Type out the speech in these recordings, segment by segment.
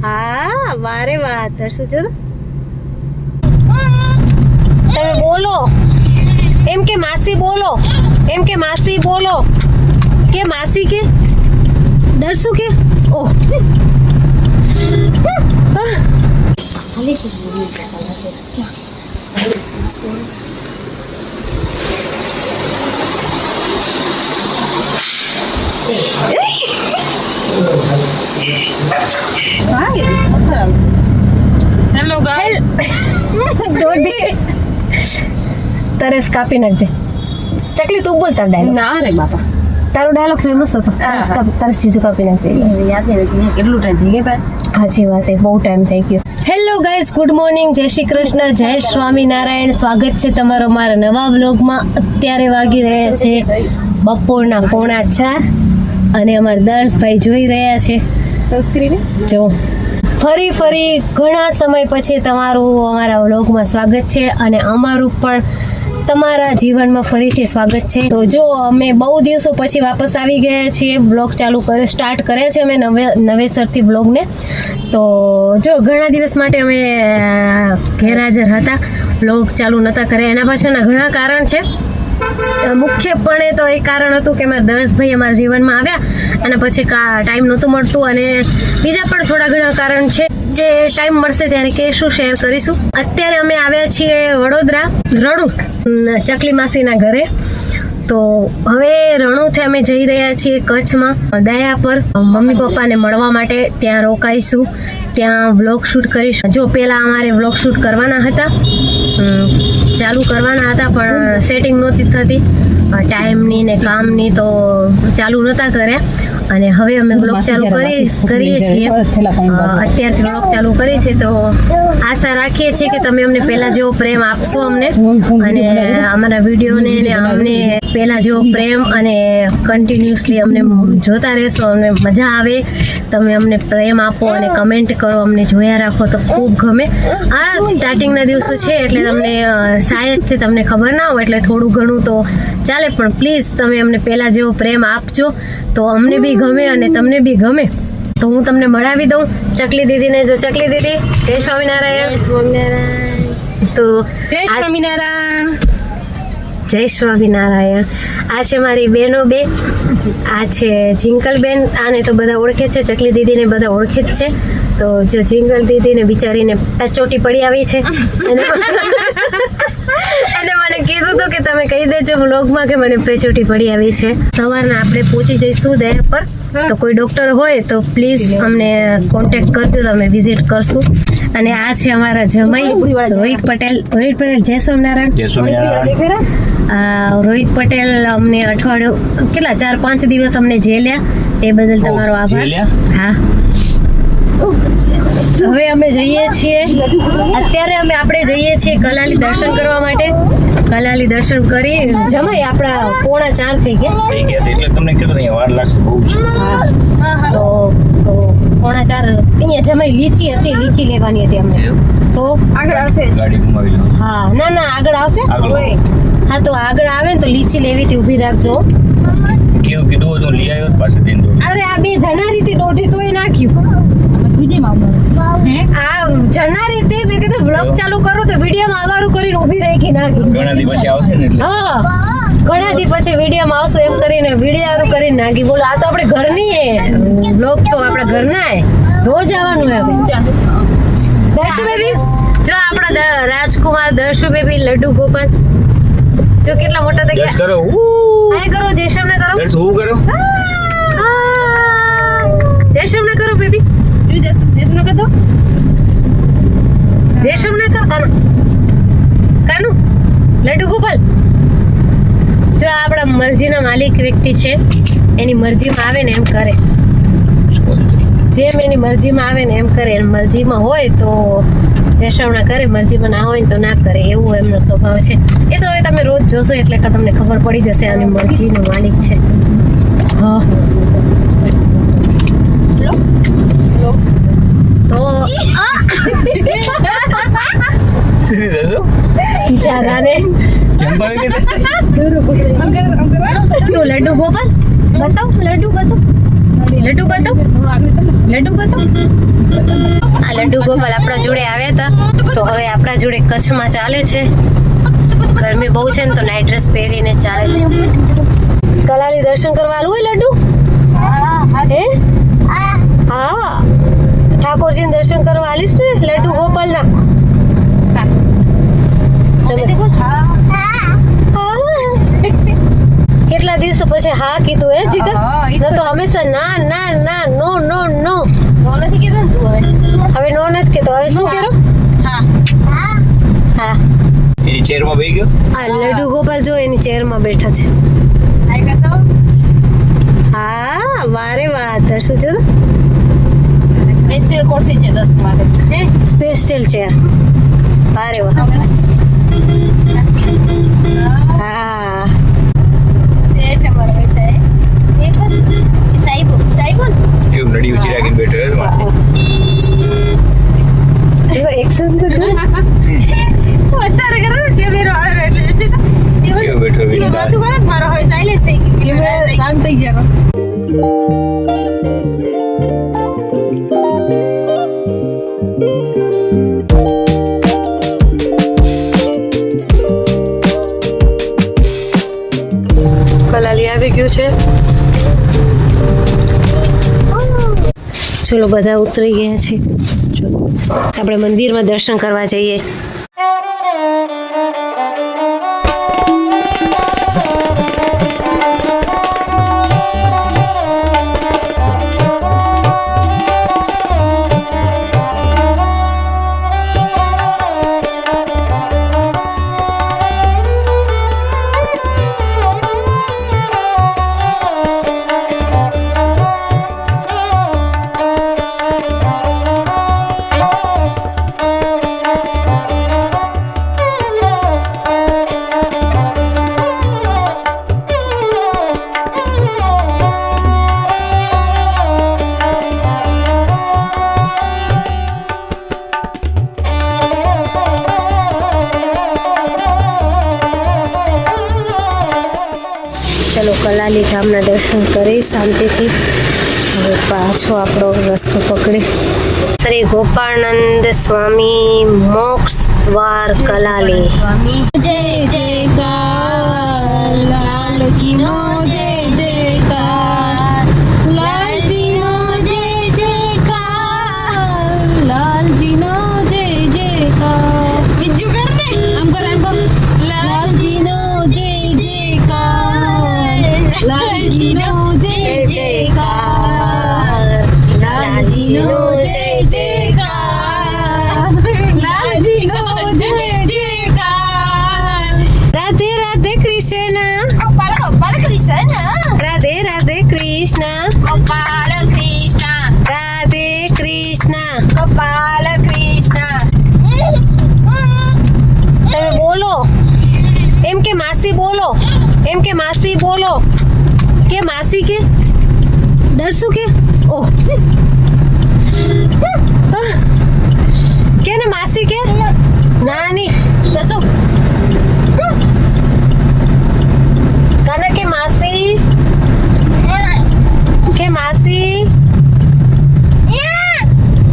હા વારે વાહ દર્શુ જો તમે બોલો એમ કે માસી બોલો એમ કે માસી બોલો કે માસી કે દર્શુ કે ઓહ હેલો ગાઈસ તરસ કાપી નાખજે ચકલી તું બોલ તાર ડાયલોગ ના રે બાપા તારો ડાયલોગ ફેમસ હતો તરસ ચીજો કાપી નાખજે યાદ નથી કેટલું ટાઈમ થઈ ગયો ભાઈ સાચી વાત એ બહુ ટાઈમ થઈ ગયો હેલો ગાઈઝ ગુડ મોર્નિંગ જય શ્રી કૃષ્ણ જય સ્વામિનારાયણ સ્વાગત છે તમારો મારા નવા વ્લોગમાં અત્યારે વાગી રહ્યા છે બપોરના 3:45 અને અમારા દર્શભાઈ જોઈ રહ્યા છે સનસ્ક્રીન જો ફરી ઘણા સમય પછી તમારું અમારા વ્લોગમાં સ્વાગત છે અને અમારું પણ તમારા જીવનમાં ફરીથી સ્વાગત છે તો જો અમે બહુ દિવસો પછી વાપસ આવી ગયા છીએ વ્લોગ સ્ટાર્ટ કર્યા છે અમે નવેસરથી વ્લોગને તો જો ઘણા દિવસ માટે અમે ગેરહાજર હતા વ્લોગ ચાલુ નહોતા કર્યા એના પાછળના ઘણા કારણ છે મુખ્યપણે તો એક કારણ હતું કે મારા દર્શભાઈ અમારા જીવનમાં આવ્યા અને પછી ટાઈમ નહોતું મળતું અને બીજા પણ થોડા ઘણા કારણ છે જે ટાઈમ મળશે ત્યારે કહેશું શેર કરીશું અત્યારે અમે આવ્યા છીએ વડોદરા રણુ ચકલી માસીના ઘરે તો હવે રણુથી અમે જઈ રહ્યા છીએ કચ્છમાં દયા પર મમ્મી પપ્પાને મળવા માટે ત્યાં રોકાઈશું ત્યાં વ્લોગ શૂટ કરીશું જો પહેલાં અમારે વ્લોગ શૂટ કરવાના હતા ચાલુ કરવાના હતા પણ સેટિંગ નહોતી થતી ટાઈમની ને કામની તો ચાલુ નહોતા કર્યા અને હવે અમે વ્લોગ ચાલુ કરીએ છીએ અત્યારથી વ્લોગ ચાલુ કરીએ છીએ તો આશા રાખીએ છીએ કે તમે અમને પહેલા જેવો પ્રેમ આપશો અમને અને અમારા વિડીયોને ને અમને પહેલા જેવો પ્રેમ અને કન્ટિન્યુઅસલી અમને જોતા રહેશો અમને મજા આવે તમે અમને પ્રેમ આપો અને કમેન્ટ કરો અમને જોયા રાખો તો ખૂબ ગમે આ સ્ટાર્ટિંગના દિવસો છે એટલે તમને શાયદથી તમને ખબર ના હોય એટલે થોડું ઘણું તો ચાલે પણ પ્લીઝ તમે અમને પહેલા જેવો પ્રેમ આપજો તો અમને બી ગમે અને તમને બી ગમે તો હું તમને મળાવી દઉં ચકલી દીદીને જો ચકલી દીદી જય સ્વામિનારાયણ તો જય સ્વામિનારાયણ જય સ્વામિનારાયણ આ છે મારી બહેનો બે આ છે જિંકલબેન આને તો બધા ઓળખે છે ચકલી દીદીને બધા ઓળખે જ છે તો જો જિંકલ દીદીને બિચારીને પેચોટી પડી આવી છે એને મને કીધું હતું કે તમે કહી દેજો વ્લોગમાં કે મને પેચોટી પડી આવી છે સવારના આપણે પહોંચી જઈશું દયા પર તો કોઈ ડોક્ટર હોય તો પ્લીઝ અમને કોન્ટેક્ટ કરજો તો અમે વિઝિટ કરશું અને આ છે અમારા જમાઈ રોહિત પટેલ જય સ્વામિનારાયણ રોહિત પટેલ અમને અઠવાડિયું કેટલા 4-5 દિવસ અમને જેલ્યા એ બદલ તમારો આભાર હા હવે અમે જઈએ છીએ અત્યારે આપણે જઈએ છીએ કલાલી દર્શન કરવા માટે કલાલી દર્શન કરી જમાઈ આપણા 3:45 થઈ ગયા એટલે તમને કીધું અહીંયા વાર લાગશે બહુ છે તો 3:45 અહીંયા જમાઈ લીચી લેવાની હતી અમને તો આગળ આવશે ગાડી ઘુમાવી લો હા ના આગળ આવશે હા તો આગળ આવે ને તો લીચી લેવી હતી ઊભી રાખજો કેવું કીધું હોય તો લઈ આવ્યો પાછળ દિન અરે આ બે જનારી થી દોઢી તોય નાખ્યું આ જનારી તે મેં કીધું વ્લોગ ચાલુ કરો તો વિડીયોમાં આવારું કરીને ઊભી રહી કે નાખ્યું ઘણા દી પછી આવશે ને એટલે હા ઘણા દી પછી વિડીયોમાં આવશું એમ કરીને વિડીયો કરીને નાખી બોલો આ તો આપણે ઘરની વ્લોગ તો આપણા ઘરના રોજ આવવાનું હોય દર્શુ બેબી જો આપણા રાજકુમાર દર્શુ બેબી લડ્ડુ ગોપાલ જો કેટલા મોટા થઈ ગયા કરો હાય કરો જયશ્રમ ને કરો દર્શ હું કરો જયશ્રમ ને કરો બેબી જયશ્રમ ને કરો જયશ્રમ ને કર કાનુ લડ્ડુ ગોપાલ જો આપણા મરજીના માલિક વ્યક્તિ છે એની મરજીમાં આવે ને એમ કરે જેમ એની મરજીમાં આવે ને એમ કરે એની મરજીમાં હોય તો જયશ્રમણા કરે મરજીમાં ના હોય તો ના કરે એવું એમનો સ્વભાવ છે એ તો હવે તમે રોજ જોશો એટલે કે તમને ખબર પડી જશે આની મરજીનો માલિક છે હા તો બિચારાને શું લડ્ડુ ગોપાલ બતાવ લડ્ડુ બતાવ લડ્ડુ ગોપાલ આપણા જોડે આવ્યા હતા, તો હવે આપણા જોડે કચ્છમાં ચાલે છે. ગરમી બહુ છે ને તો નાઇટ ડ્રેસ પહેરીને ચાલે છે. કલાલી દર્શન કરવા આવું હોય લડ્ડુ? હે? હા, ઠાકોરજી દર્શન કરવા આલીશ ને લડ્ડુ ગોપાલ ના. કેટલા દિવસો પછી હા કીધું હે જીગર? ન તો હંમેશા ના ના ના નો નો નો. નથી કીધું ને તું હવે નો નથી કહેતો, હવે શું કરો? હા હા, એની ચેરમાં બેસી ગયો. આ લડ્ડુ ગોપાલ જો એની ચેરમાં બેઠા છે. આઈ તો હા, વારે વાહ, દર્શુ જો સ્પેશિયલ કોર્સી છે 10 માટે. Special chair. વારે વાહ. હા, સેઠ અમારો બેઠા હે. સેઠ એ સાહેબો સાહેબો ને? એવું નડી ઉચી રાખીને બેઠો છે માસી. એવો એક્શન તો જો. વધારે કરો કે મેરો આવે એટલે કેવો બેઠો કે વાતું કરે મારો હવે સાયલેન્ટ થઈ ગઈ. કે શાંત થઈ ગયા. કલાલી આવી ગયું છે. ચલો બધા ઉતરી ગયા છે. આપણે મંદિરમાં દર્શન કરવા જઈએ. ચલો કલાલી ધામના દર્શન કરી શાંતિથી હવે પાછો આપણો રસ્તો પકડી શ્રી ગોપાળાનંદ સ્વામી મોક્ષ દ્વાર કલાલી. સ્વામી જય જયકાર લાલજીનો જય જયકાર લાલજીનો જય જયકાર લાલજીનો જય જયકાર. બીજું કર ને આમ કર લાલજીનો જય જયકાર લાલજીનો જય જયકાર લાલજીનો જય જયકાર લાલજીનો જય જયકાર. રાધે રાધે કૃષ્ણ, ગોપાલ ગોપાલ કૃષ્ણ રાધે રાધે કૃષ્ણ, ગોપાલ કૃષ્ણ રાધે કૃષ્ણ. ગોપાલ કૃષ્ણ. તમે બોલો એમ કે માસી બોલો, એમ કે માસી બોલો, કે માસી કે દર્શુ કે ઓહ કે ને માસી કે નાની દર્શુ કાના કે માસી, કે માસી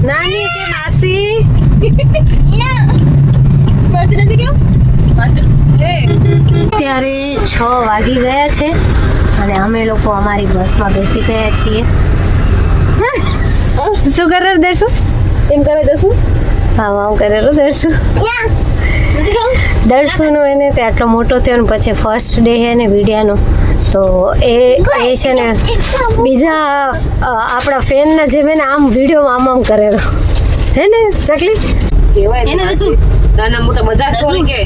નાની, કે માસી. બસ નથી કેવું અત્યારે 6 વાગી ગયા છે અને અમે લોકો અમારી બસમાં બેસી ગયા છીએ. શું કરે દર્શુ? એમ કરે દસું હા હું કરેલું દર્શુ. દર્શુનો એને તે આટલો મોટો થયો ને પછી ફર્સ્ટ ડે છે ને વિડિયાનો, તો એ છે ને બીજા આપણા ફેનના જેમ એને આમ વિડીયોમાં આમ કરેલો હે ને ચકલી. એને દસું નાના મોટા બધા સોરી કે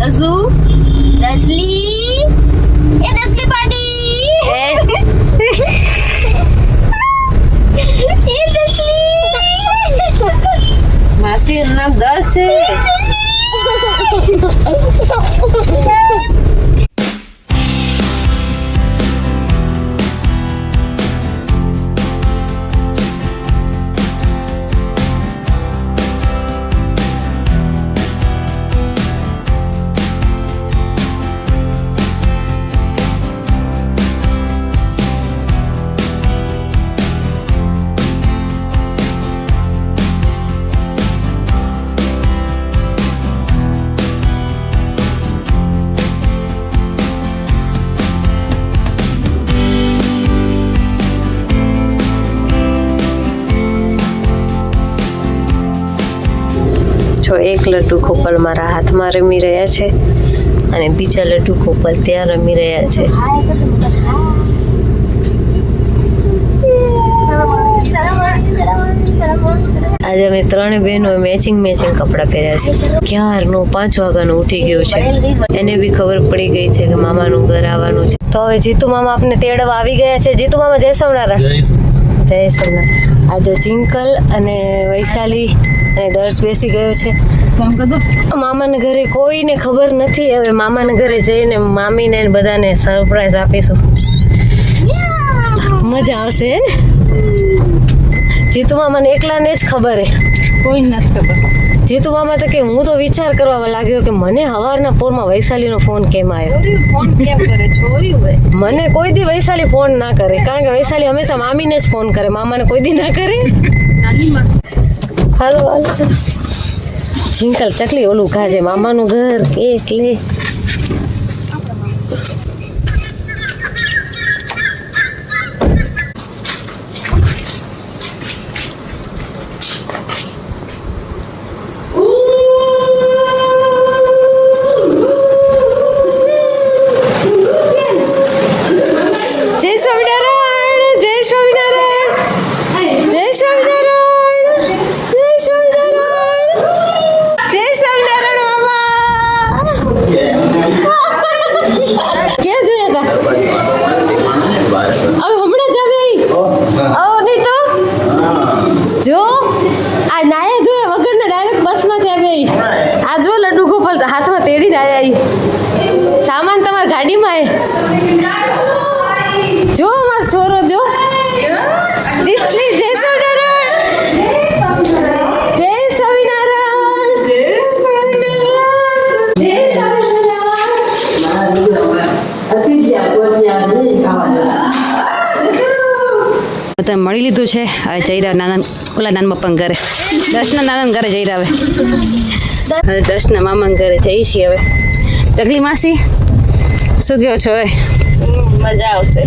દસું દસલી એ દસલી પાર્ટી એ દસલી માસી નામ 10 છે. છો, એક લડ્ડુ ગોપાલ મારા હાથમાં રમી રહ્યા છે અને બીજા લડ્ડુ ગોપાલ ત્યાં રમી રહ્યા છે. આજે અમે ત્રણે બહેનો મેચિંગ કપડાં પહેર્યા છે. ક્યારનું 5 વાગ્યાનું ઉઠી ગયું છે. એને બી ખબર પડી ગઈ છે કે મામાનું ઘર આવવાનું છે. તો હવે જીતુ મામા આપને તેડવા આવી ગયા છે. જીતુ મામા જય સોમનારાયણ. જય સોમનારાયણ. આ જો જિંકલ અને વૈશાલી અને દર્શ બેસી ગયો છે. મામાના ઘરે કોઈને ખબર નથી. હવે મામાના ઘરે જઈને મામીને ને બધાને સરપ્રાઈઝ આપીશું. મજા આવશે હે ને. જીતુ મામાને એકલાને જ ખબર હે, કોઈ નથી ખબર. જીતુ મામા તો કે હું તો વિચાર કરવા લાગ્યો કે મને હવારના પોરમાં વૈશાલીનો ફોન કેમ આવ્યો. ફોન કેમ કરે? છોરી હોય. મને કોઈ દી વૈશાલી ફોન ના કરે, કારણ કે વૈશાલી હંમેશા મામીને જ ફોન કરે, મામાને કોઈ દી ના કરે. નાની માં હાલો હાલો જિંકલ ચકલી ઓલું ખાજે, મામાનું ઘર કેક લે. જય સ્વામિનારાયણ, જય સ્વામિનારાયણ, જય સ્વામિનારાયણ, જય સ્વામિનારાયણ, જય સ્વામિનારાયણ મામા. ક્યાં જોયા હતા? હવે હમણાં જ આવી. આવો નહીં તો જો આ નાયા ધોયા વગરના ડાયરેક્ટ બસમાંથી આવી. આ જો લડ્ડુ ગોપાલ હાથમાં તેડીને આવ્યા. સામાન તમારી ગાડીમાં જો અમારો છોરો જો દિસલી. જય સ્વામિનારાયણ, જય સ્વામિનારાયણ, જય બધા મળી લીધું છે. હવે જઈ નાના ઓલા નાના પપ્પા ઘરે, દર્શના નાના ઘરે જઈ રહ્યા. હવે દર્શના મામા ઘરે જઈ છીએ. હવે ચકલી માસી શું કહો છો? હવે મજા આવશે.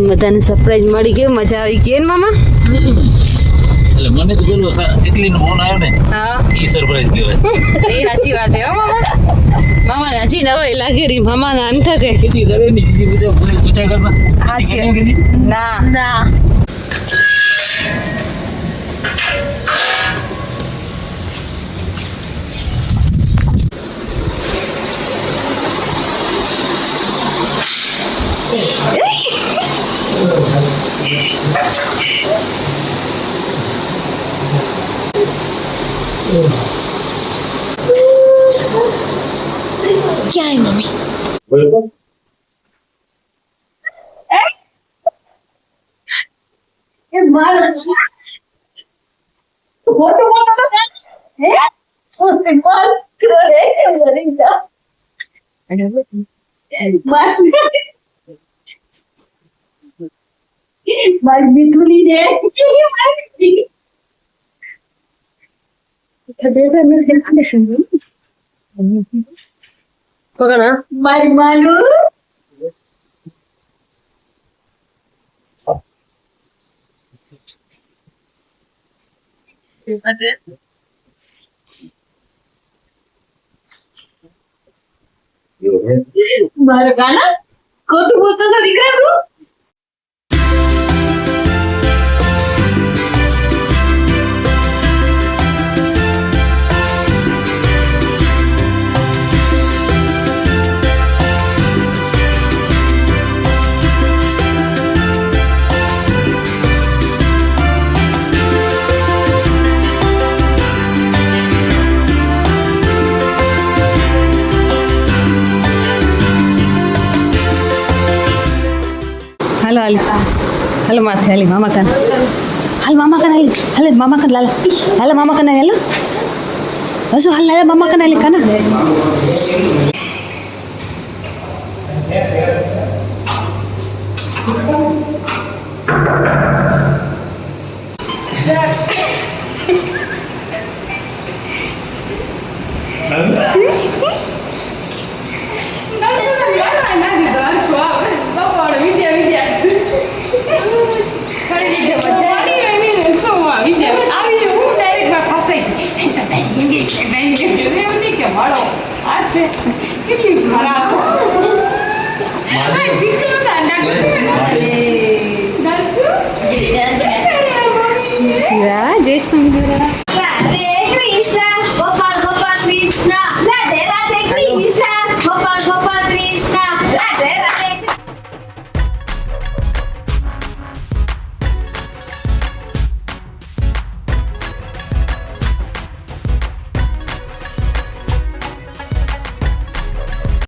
બધાને સરપ્રાઈઝ મળી ગયું, મજા આવી ગઈ ને મામા? એટલે મને તો પેલો ચકલીનો ફોન આવ્યો ને, હા એ સરપ્રાઈઝ કહેવાય. એ સાચી વાત છે હો મામા. મામાને હજી નવાઈ લાગી રહી. મામાને આમ થાય કે કીધી કરે ની જીજી પૂછા કરના. હા છે. ના ના ક્યાં હે મમ્મી? પકડ મારી માનું મારો ગાના કોતું બોલતો તો દીકરા તું. હાલો હાલ હાલો માથે હાલી મામા કાન હાલ મામા કાન હાલી હાલે મામા કાન લાલ હાલે મામા કાન હાલો હજુ હાલ હાલે મામા કાન હાલી કાના છે